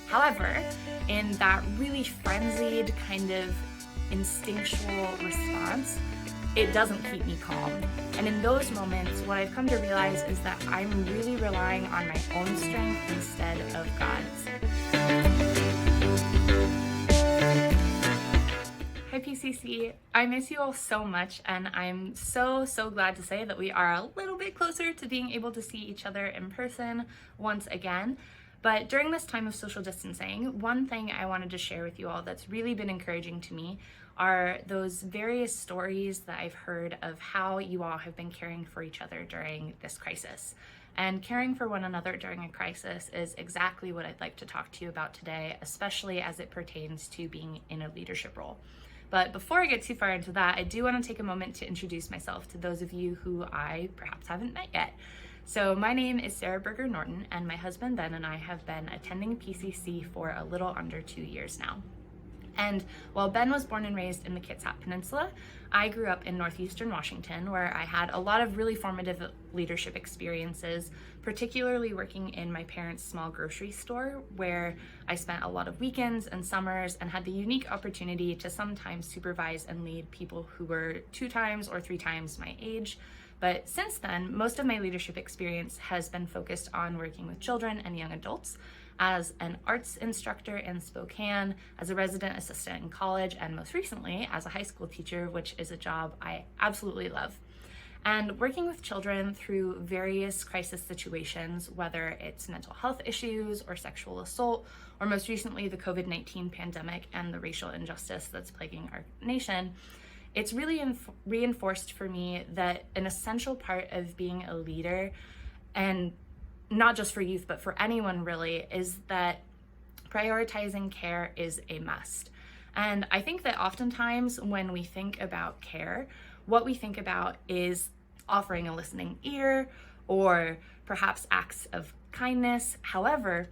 However, in that really frenzied kind of instinctual response, it doesn't keep me calm. And in those moments, what I've come to realize is that I'm really relying on my own strength instead of God's. Hi PCC, I miss you all so much, and I'm so glad to say that we are a little bit closer to being able to see each other in person once again. But during this time of social distancing, one thing I wanted to share with you all that's really been encouraging to me are those various stories that I've heard of how you all have been caring for each other during this crisis. And caring for one another during a crisis is exactly what I'd like to talk to you about today, especially as it pertains to being in a leadership role. But before I get too far into that, I do want to take a moment to introduce myself to those of you who I perhaps haven't met yet. So my name is Sara Berger Norton, and my husband Ben and I have been attending PCC for a little under 2 years now. And while Ben was born and raised in the Kitsap Peninsula, I grew up in northeastern Washington, where I had a lot of really formative leadership experiences, particularly working in my parents' small grocery store, where I spent a lot of weekends and summers and had the unique opportunity to sometimes supervise and lead people who were 2 times or 3 times my age. But since then, most of my leadership experience has been focused on working with children and young adults, as an arts instructor in Spokane, as a resident assistant in college, and most recently as a high school teacher, which is a job I absolutely love. And working with children through various crisis situations, whether it's mental health issues or sexual assault, or most recently the COVID-19 pandemic and the racial injustice that's plaguing our nation, it's really reinforced for me that an essential part of being a leader, and not just for youth, but for anyone really, is that prioritizing care is a must. And I think that oftentimes when we think about care, what we think about is offering a listening ear or perhaps acts of kindness. However,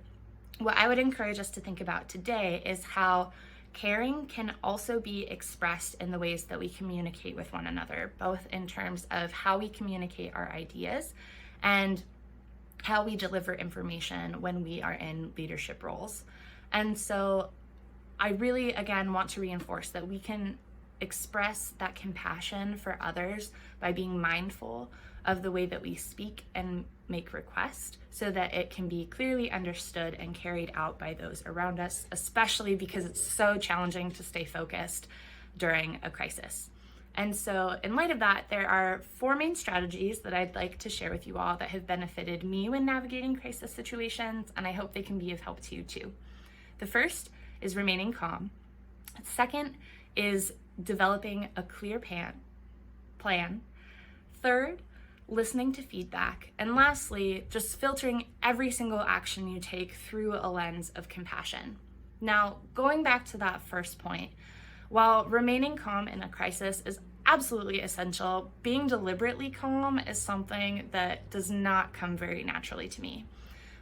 what I would encourage us to think about today is how caring can also be expressed in the ways that we communicate with one another, both in terms of how we communicate our ideas and how we deliver information when we are in leadership roles. And so I really, again, want to reinforce that we can express that compassion for others by being mindful of the way that we speak and make requests, so that it can be clearly understood and carried out by those around us, especially because it's so challenging to stay focused during a crisis. And so in light of that, there are 4 main strategies that I'd like to share with you all that have benefited me when navigating crisis situations, and I hope they can be of help to you too. The first is remaining calm. Second is developing a clear plan. Third, listening to feedback. And lastly, just filtering every single action you take through a lens of compassion. Now, going back to that first point, while remaining calm in a crisis is absolutely essential, being deliberately calm is something that does not come very naturally to me.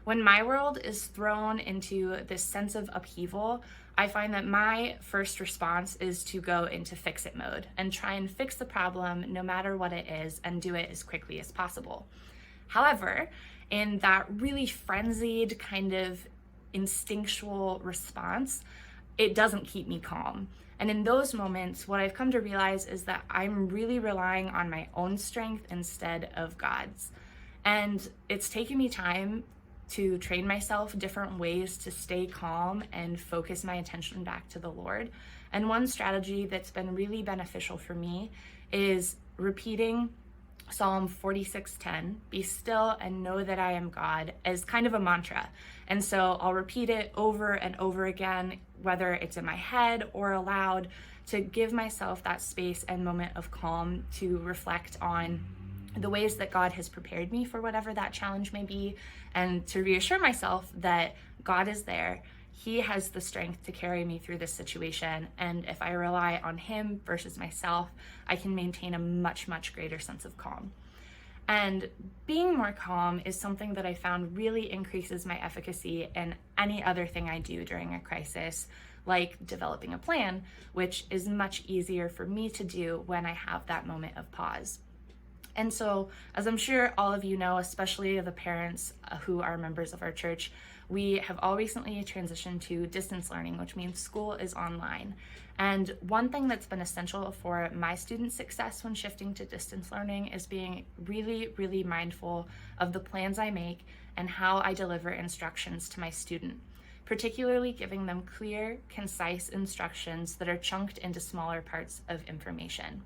When my world is thrown into this sense of upheaval, I find that my first response is to go into fix-it mode and try and fix the problem no matter what it is and do it as quickly as possible. However, in that really frenzied kind of instinctual response, it doesn't keep me calm. And in those moments, what I've come to realize is that I'm really relying on my own strength instead of God's. And it's taken me time to train myself different ways to stay calm and focus my attention back to the Lord. And one strategy that's been really beneficial for me is repeating Psalm 46:10, "Be still and know that I am God," as kind of a mantra. And so I'll repeat it over and over again, whether it's in my head or aloud, to give myself that space and moment of calm to reflect on the ways that God has prepared me for whatever that challenge may be, and to reassure myself that God is there. He has the strength to carry me through this situation, and if I rely on Him versus myself, I can maintain a much greater sense of calm. And being more calm is something that I found really increases my efficacy in any other thing I do during a crisis, like developing a plan, which is much easier for me to do when I have that moment of pause. And so, as I'm sure all of you know, especially the parents who are members of our church, we have all recently transitioned to distance learning, which means school is online. And one thing that's been essential for my students' success when shifting to distance learning is being really, really mindful of the plans I make and how I deliver instructions to my student, particularly giving them clear, concise instructions that are chunked into smaller parts of information.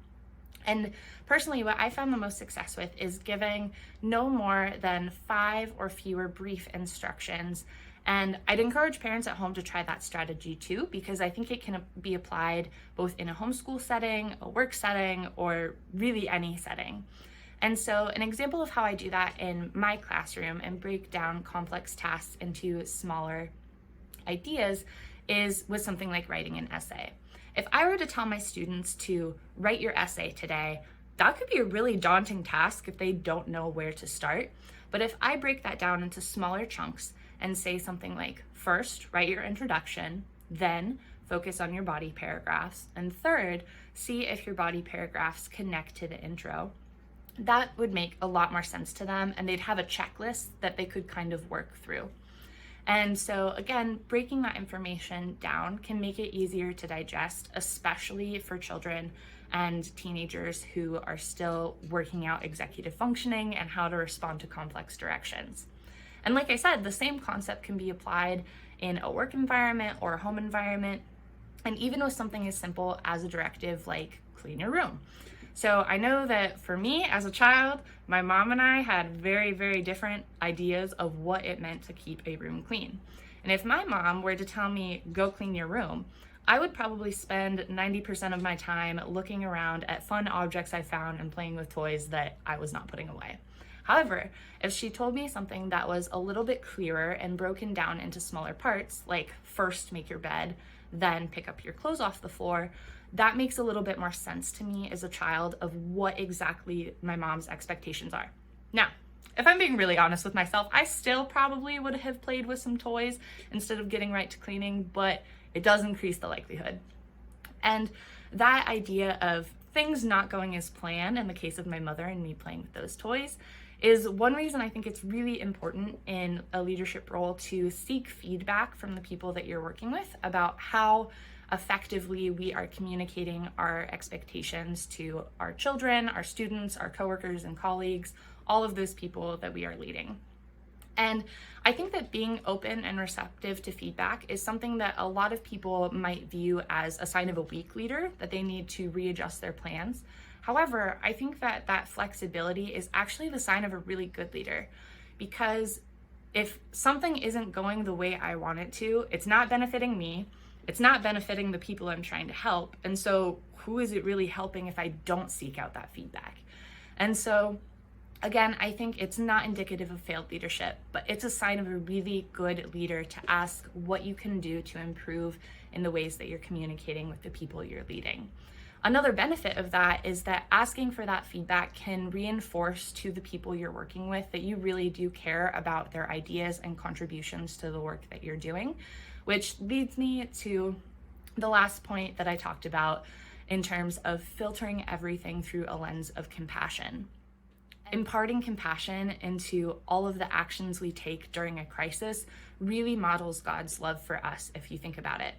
And personally, what I found the most success with is giving no more than 5 or fewer brief instructions. And I'd encourage parents at home to try that strategy too, because I think it can be applied both in a homeschool setting, a work setting, or really any setting. And so an example of how I do that in my classroom and break down complex tasks into smaller ideas is with something like writing an essay. If I were to tell my students to write your essay today, that could be a really daunting task if they don't know where to start. But if I break that down into smaller chunks and say something like, first, write your introduction, then focus on your body paragraphs, and third, see if your body paragraphs connect to the intro, that would make a lot more sense to them, and they'd have a checklist that they could kind of work through. And so again, breaking that information down can make it easier to digest, especially for children and teenagers who are still working out executive functioning and how to respond to complex directions. And like I said, the same concept can be applied in a work environment or a home environment, and even with something as simple as a directive like clean your room. So I know that for me as a child, my mom and I had very, very different ideas of what it meant to keep a room clean. And if my mom were to tell me, go clean your room, I would probably spend 90% of my time looking around at fun objects I found and playing with toys that I was not putting away. However, if she told me something that was a little bit clearer and broken down into smaller parts, like first make your bed, then pick up your clothes off the floor, that makes a little bit more sense to me as a child of what exactly my mom's expectations are. Now, if I'm being really honest with myself, I still probably would have played with some toys instead of getting right to cleaning, but it does increase the likelihood. And that idea of things not going as planned in the case of my mother and me playing with those toys is one reason I think it's really important in a leadership role to seek feedback from the people that you're working with about how effectively we are communicating our expectations to our children, our students, our coworkers and colleagues, all of those people that we are leading. And I think that being open and receptive to feedback is something that a lot of people might view as a sign of a weak leader, that they need to readjust their plans. However, I think that that flexibility is actually the sign of a really good leader, because if something isn't going the way I want it to, it's not benefiting me, it's not benefiting the people I'm trying to help. And so who is it really helping if I don't seek out that feedback? And so again, I think it's not indicative of failed leadership, but it's a sign of a really good leader to ask what you can do to improve in the ways that you're communicating with the people you're leading. Another benefit of that is that asking for that feedback can reinforce to the people you're working with that you really do care about their ideas and contributions to the work that you're doing, which leads me to the last point that I talked about in terms of filtering everything through a lens of compassion. Imparting compassion into all of the actions we take during a crisis really models God's love for us, if you think about it.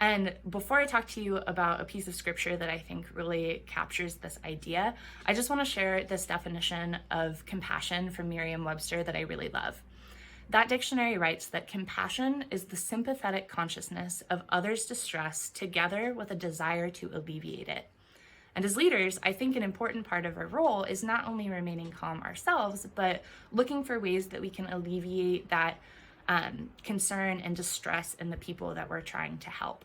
And before I talk to you about a piece of scripture that I think really captures this idea, I just want to share this definition of compassion from Merriam-Webster that I really love. That dictionary writes that compassion is the sympathetic consciousness of others' distress together with a desire to alleviate it. And as leaders, I think an important part of our role is not only remaining calm ourselves, but looking for ways that we can alleviate that concern and distress in the people that we're trying to help.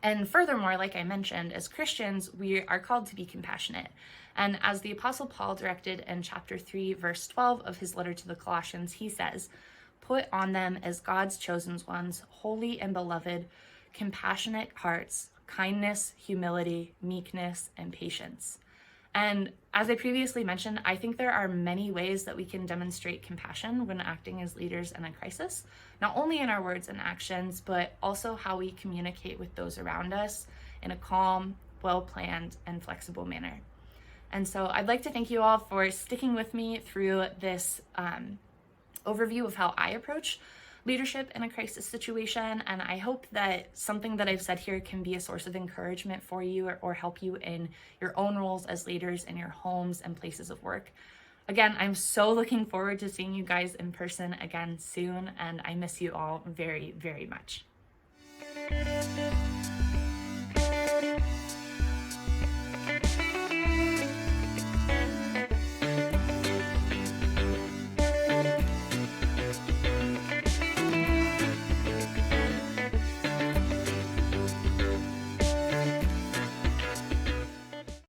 And furthermore, like I mentioned, as Christians, we are called to be compassionate. And as the Apostle Paul directed in chapter 3, verse 12 of his letter to the Colossians, he says, "Put on them as God's chosen ones, holy and beloved, compassionate hearts, kindness, humility, meekness, and patience." And as I previously mentioned, I think there are many ways that we can demonstrate compassion when acting as leaders in a crisis, not only in our words and actions, but also how we communicate with those around us in a calm, well-planned, and flexible manner. And so I'd like to thank you all for sticking with me through this overview of how I approach leadership in a crisis situation. And I hope that something that I've said here can be a source of encouragement for you, or help you in your own roles as leaders in your homes and places of work. Again, I'm so looking forward to seeing you guys in person again soon, and I miss you all very, very much.